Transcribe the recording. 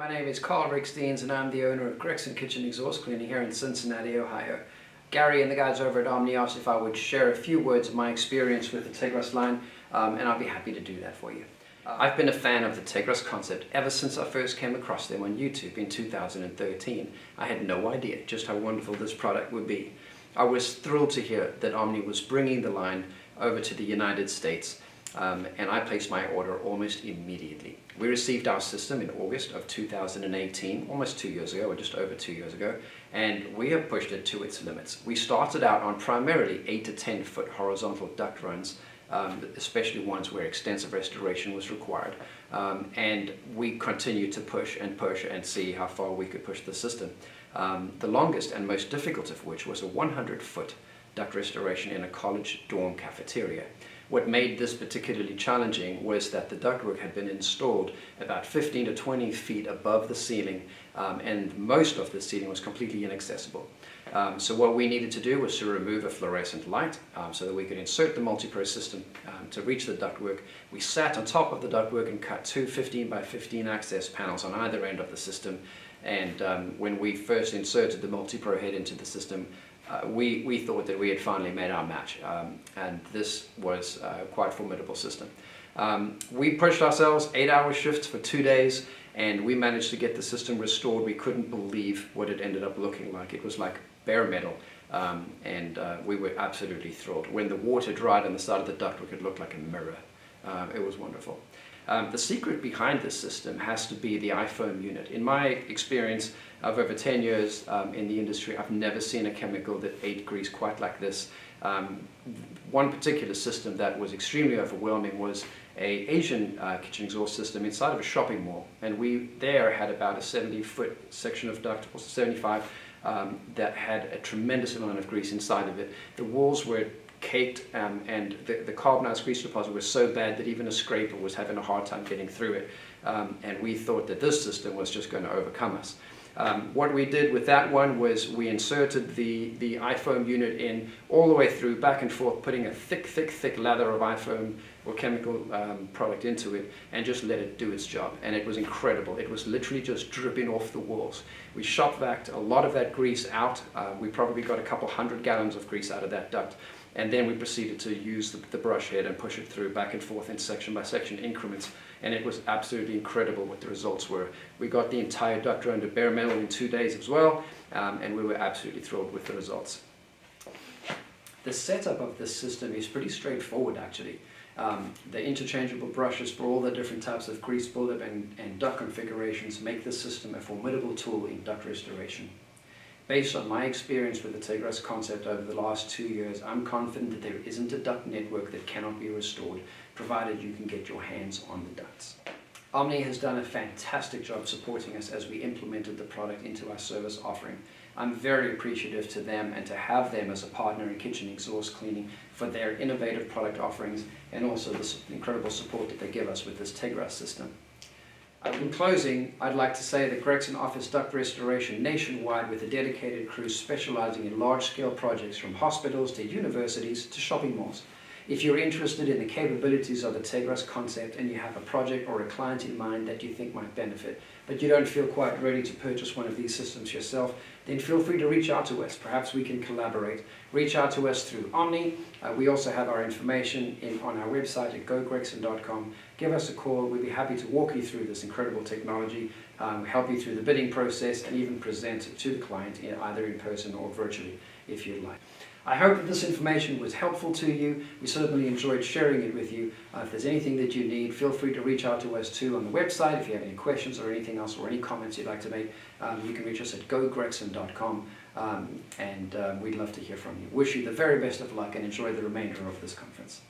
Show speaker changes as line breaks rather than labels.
My name is Carl Ricksteins and I'm the owner of Gregson Kitchen Exhaust Cleaning here in Cincinnati, Ohio. Gary and the guys over at Omni asked if I would share a few words of my experience with the Tegras line, and I'll be happy to do that for you. I've been a fan of the Tegras concept ever since I first came across them on YouTube in 2013. I had no idea just how wonderful this product would be. I was thrilled to hear that Omni was bringing the line over to the United States. And I placed my order almost immediately. We received our system in August of 2018, almost 2 years ago, or just over 2 years ago, and we have pushed it to its limits. We started out on primarily 8 to 10 foot horizontal duct runs, especially ones where extensive restoration was required. And we continued to push and see how far we could push the system. The longest and most difficult of which was a 100-foot duct restoration in a college dorm cafeteria. What made this particularly challenging was that the ductwork had been installed about 15 to 20 feet above the ceiling, and most of the ceiling was completely inaccessible. So what we needed to do was to remove a fluorescent light so that we could insert the multi-pro system to reach the ductwork. We sat on top of the ductwork and cut two 15 by 15 access panels on either end of the system. And when we first inserted the multi-pro head into the system, we thought that we had finally made our match, and this was quite a formidable system. We pushed ourselves 8-hour shifts for 2 days, and we managed to get the system restored. We couldn't believe what it ended up looking like. It was like bare metal, and we were absolutely thrilled. When the water dried on the side of the ductwork, it looked like a mirror. It was wonderful. The secret behind this system has to be the iFoam unit. In my experience of over 10 years in the industry, I've never seen a chemical that ate grease quite like this. One particular system that was extremely overwhelming was an Asian kitchen exhaust system inside of a shopping mall. And we there had about a 70-foot section of duct, or 75, that had a tremendous amount of grease inside of it. The walls were caked, and the carbonized grease deposit was so bad that even a scraper was having a hard time getting through it. And we thought that this system was just going to overcome us. What we did with that one was we inserted the iFoam unit in all the way through, back and forth, putting a thick lather of iFoam or chemical product into it, and just let it do its job. And it was incredible. It was literally just dripping off the walls. We shop vacuumed a lot of that grease out. We probably got a couple 100 gallons of grease out of that duct. And then we proceeded to use the brush head and push it through back and forth in section by section increments. And it was absolutely incredible what the results were. We got the entire duct run to bare metal in 2 days as well, and we were absolutely thrilled with the results. The setup of this system is pretty straightforward, actually. The interchangeable brushes for all the different types of grease buildup and duct configurations make this system a formidable tool in duct restoration. Based on my experience with the Tegras concept over the last 2 years, I'm confident that there isn't a duct network that cannot be restored, provided you can get your hands on the ducts. Omni has done a fantastic job supporting us as we implemented the product into our service offering. I'm very appreciative to them and to have them as a partner in kitchen exhaust cleaning for their innovative product offerings and also the incredible support that they give us with this Tegras system. In closing, I'd like to say that Gregson offers duct restoration nationwide with a dedicated crew specializing in large-scale projects from hospitals to universities to shopping malls. If you're interested in the capabilities of the Tegras concept and you have a project or a client in mind that you think might benefit, but you don't feel quite ready to purchase one of these systems yourself, then feel free to reach out to us. Perhaps we can collaborate. Reach out to us through Omni. We also have our information on our website at gogregson.com. Give us a call. We'd be happy to walk you through this incredible technology, help you through the bidding process, and even present it to the client either in person or virtually if you'd like. I hope that this information was helpful to you. We certainly enjoyed sharing it with you. If there's anything that you need, feel free to reach out to us too on the website. If you have any questions or anything else or any comments you'd like to make, you can reach us at gogregson.com, and we'd love to hear from you. Wish you the very best of luck and enjoy the remainder of this conference.